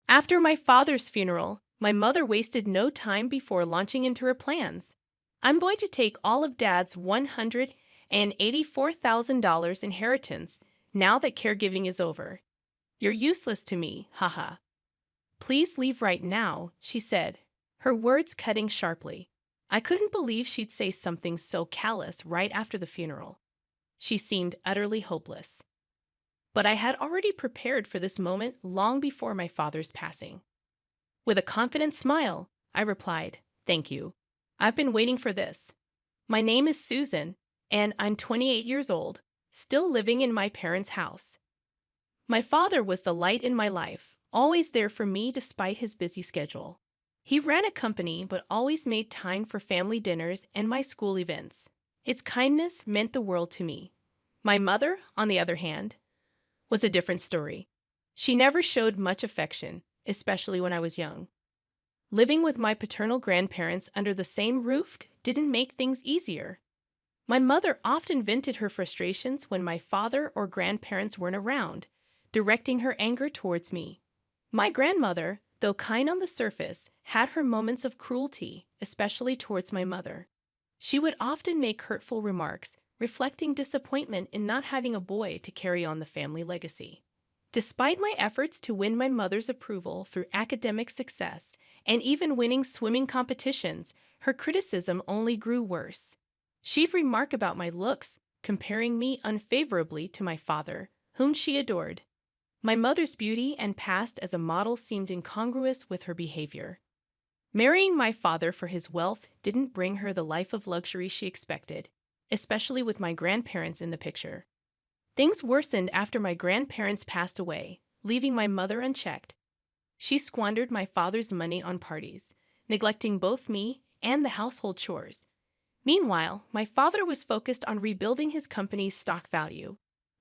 After my father's funeral, my mother wasted no time before launching into her plans. I'm going to take all of Dad's $184,000 inheritance now that caregiving is over. You're useless to me, haha. Please leave right now, she said, her words cutting sharply. I couldn't believe she'd say something so callous right after the funeral. She seemed utterly hopeless. But I had already prepared for this moment long before my father's passing. With a confident smile, I replied, "Thank you. I've been waiting for this. My name is Susan, and I'm 28 years old, still living in my parents' house." My father was the light in my life, always there for me despite his busy schedule. He ran a company but always made time for family dinners and my school events. Its kindness meant the world to me. My mother, on the other hand, was a different story. She never showed much affection, especially when I was young. Living with my paternal grandparents under the same roof didn't make things easier. My mother often vented her frustrations when my father or grandparents weren't around, directing her anger towards me. My grandmother, though kind on the surface, had her moments of cruelty, especially towards my mother. She would often make hurtful remarks, reflecting disappointment in not having a boy to carry on the family legacy. Despite my efforts to win my mother's approval through academic success and even winning swimming competitions, her criticism only grew worse. She'd remark about my looks, comparing me unfavorably to my father, whom she adored. My mother's beauty and past as a model seemed incongruous with her behavior. Marrying my father for his wealth didn't bring her the life of luxury she expected, especially with my grandparents in the picture. Things worsened after my grandparents passed away, leaving my mother unchecked. She squandered my father's money on parties, neglecting both me and the household chores. Meanwhile, my father was focused on rebuilding his company's stock value,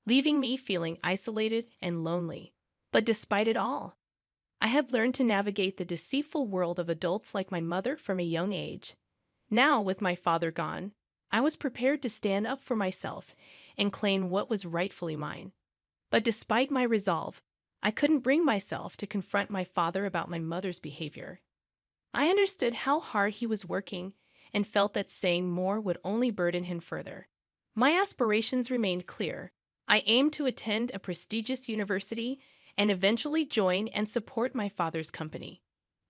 leaving me feeling isolated and lonely. But despite it all, I had learned to navigate the deceitful world of adults like my mother from a young age. Now, with my father gone, I was prepared to stand up for myself and claim what was rightfully mine. But despite my resolve, I couldn't bring myself to confront my father about my mother's behavior. I understood how hard he was working and felt that saying more would only burden him further. My aspirations remained clear. I aimed to attend a prestigious university and eventually join and support my father's company.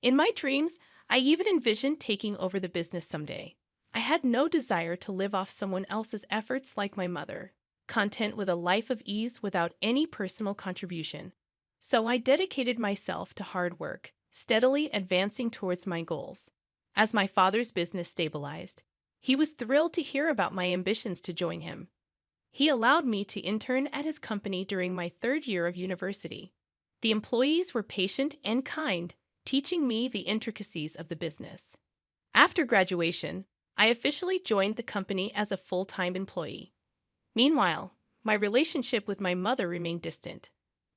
In my dreams, I even envisioned taking over the business someday. I had no desire to live off someone else's efforts like my mother, content with a life of ease without any personal contribution. So I dedicated myself to hard work, steadily advancing towards my goals. As my father's business stabilized, he was thrilled to hear about my ambitions to join him. He allowed me to intern at his company during my third year of university. The employees were patient and kind, teaching me the intricacies of the business. After graduation, I officially joined the company as a full-time employee. Meanwhile, my relationship with my mother remained distant.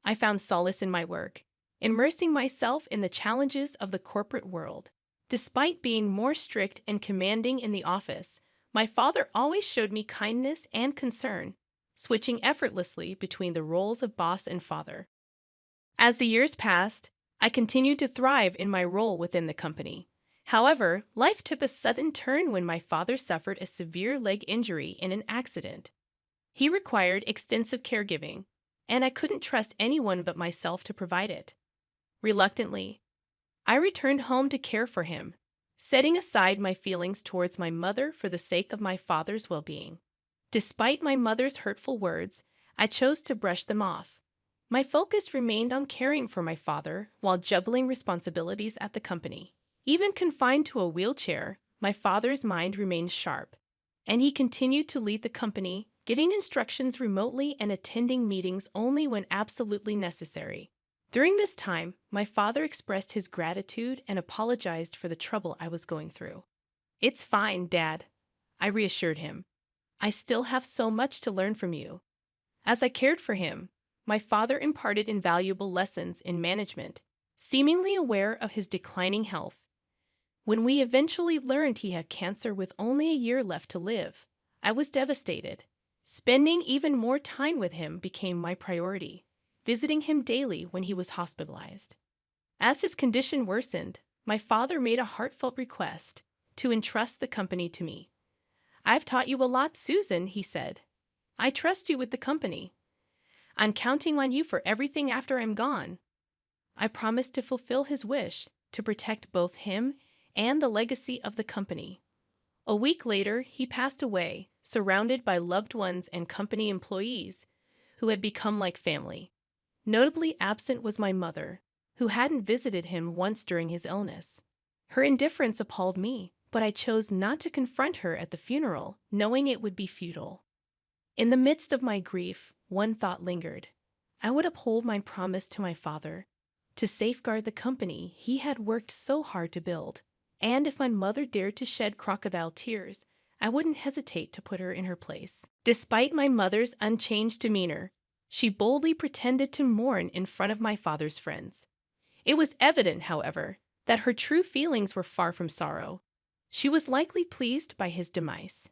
I found solace in my work, immersing myself in the challenges of the corporate world. Despite being more strict and commanding in the office, my father always showed me kindness and concern, switching effortlessly between the roles of boss and father. As the years passed, I continued to thrive in my role within the company. However, life took a sudden turn when my father suffered a severe leg injury in an accident. He required extensive caregiving, and I couldn't trust anyone but myself to provide it. Reluctantly, I returned home to care for him, setting aside my feelings towards my mother for the sake of my father's well-being. Despite my mother's hurtful words, I chose to brush them off. My focus remained on caring for my father while juggling responsibilities at the company. Even confined to a wheelchair, my father's mind remained sharp, and he continued to lead the company, getting instructions remotely and attending meetings only when absolutely necessary. During this time, my father expressed his gratitude and apologized for the trouble I was going through. "It's fine, Dad," I reassured him. "I still have so much to learn from you." As I cared for him, my father imparted invaluable lessons in management, seemingly aware of his declining health. When we eventually learned he had cancer with only a year left to live, I was devastated. Spending even more time with him became my priority, visiting him daily when he was hospitalized. As his condition worsened, my father made a heartfelt request to entrust the company to me. "I've taught you a lot, Susan," he said. "I trust you with the company. I'm counting on you for everything after I'm gone." I promised to fulfill his wish to protect both him and the legacy of the company. A week later, he passed away, surrounded by loved ones and company employees who had become like family. Notably absent was my mother, who hadn't visited him once during his illness. Her indifference appalled me, but I chose not to confront her at the funeral, knowing it would be futile. In the midst of my grief, one thought lingered. I would uphold my promise to my father, to safeguard the company he had worked so hard to build. And if my mother dared to shed crocodile tears, I wouldn't hesitate to put her in her place. Despite my mother's unchanged demeanor, she boldly pretended to mourn in front of my father's friends. It was evident, however, that her true feelings were far from sorrow. She was likely pleased by his demise.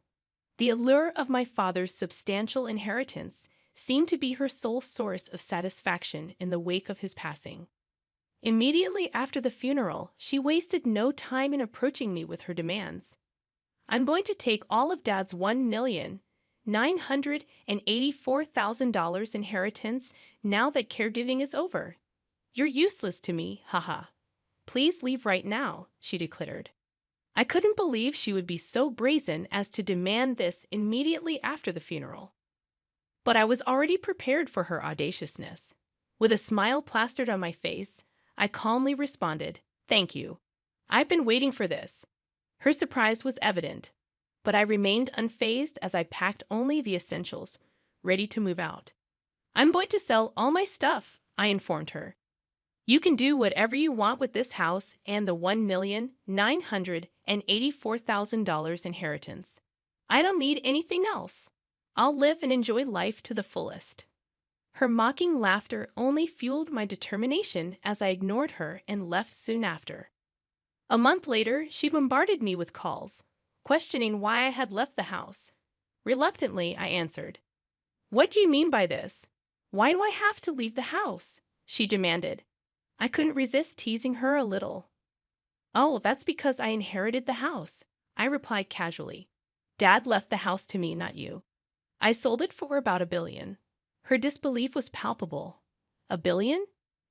The allure of my father's substantial inheritance seemed to be her sole source of satisfaction in the wake of his passing. Immediately after the funeral, she wasted no time in approaching me with her demands. "I'm going to take all of Dad's $1,984,000 inheritance now that caregiving is over. You're useless to me, haha. Please leave right now," she declared. I couldn't believe she would be so brazen as to demand this immediately after the funeral. But I was already prepared for her audaciousness. With a smile plastered on my face, I calmly responded, "Thank you. I've been waiting for this." Her surprise was evident, but I remained unfazed as I packed only the essentials, ready to move out. "I'm going to sell all my stuff," I informed her. "You can do whatever you want with this house and the $1,984,000 inheritance. I don't need anything else. I'll live and enjoy life to the fullest." Her mocking laughter only fueled my determination as I ignored her and left soon after. A month later, she bombarded me with calls, questioning why I had left the house. Reluctantly, I answered, "What do you mean by this? Why do I have to leave the house?" she demanded. I couldn't resist teasing her a little. "Oh, that's because I inherited the house," I replied casually. "Dad left the house to me, not you. I sold it for about $1 billion. Her disbelief was palpable. "$1 billion?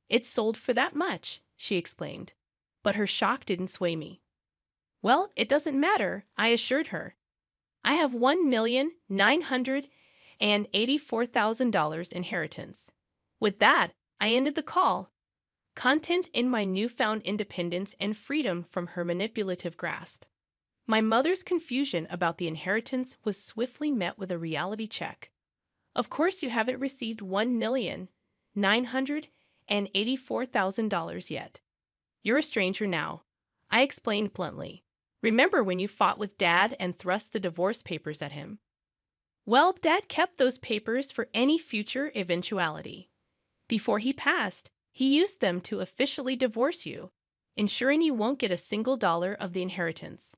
It's sold for that much," she exclaimed. But her shock didn't sway me. "Well, it doesn't matter," I assured her. "I have $1,984,000 inheritance." With that, I ended the call, content in my newfound independence and freedom from her manipulative grasp. My mother's confusion about the inheritance was swiftly met with a reality check. "Of course you haven't received $1,984,000 yet. You're a stranger now," I explained bluntly. "Remember when you fought with Dad and thrust the divorce papers at him? Well, Dad kept those papers for any future eventuality. Before he passed, he used them to officially divorce you, ensuring you won't get a single dollar of the inheritance."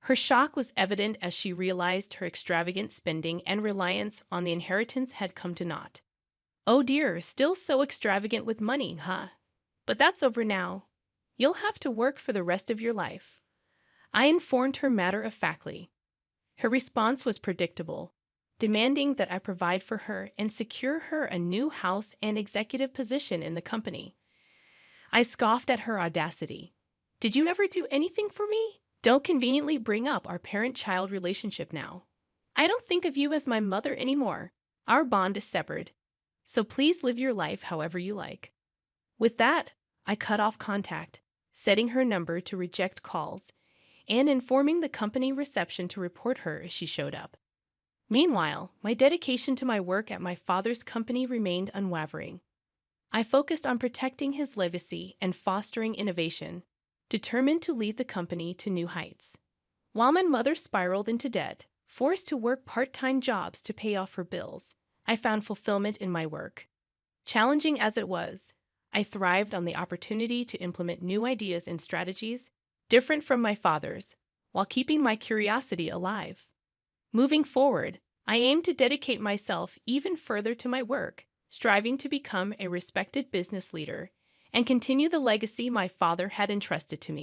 Her shock was evident as she realized her extravagant spending and reliance on the inheritance had come to naught. "Oh dear, still so extravagant with money, huh? But that's over now. You'll have to work for the rest of your life," I informed her matter-of-factly. Her response was predictable, demanding that I provide for her and secure her a new house and executive position in the company. I scoffed at her audacity. "Did you ever do anything for me? Don't conveniently bring up our parent-child relationship now. I don't think of you as my mother anymore. Our bond is severed. So please live your life however you like." With that, I cut off contact, setting her number to reject calls, and informing the company reception to report her if she showed up. Meanwhile, my dedication to my work at my father's company remained unwavering. I focused on protecting his legacy and fostering innovation, determined to lead the company to new heights. While my mother spiraled into debt, forced to work part-time jobs to pay off her bills, I found fulfillment in my work. Challenging as it was, I thrived on the opportunity to implement new ideas and strategies different from my father's, while keeping my curiosity alive. Moving forward, I aim to dedicate myself even further to my work, striving to become a respected business leader and continue the legacy my father had entrusted to me.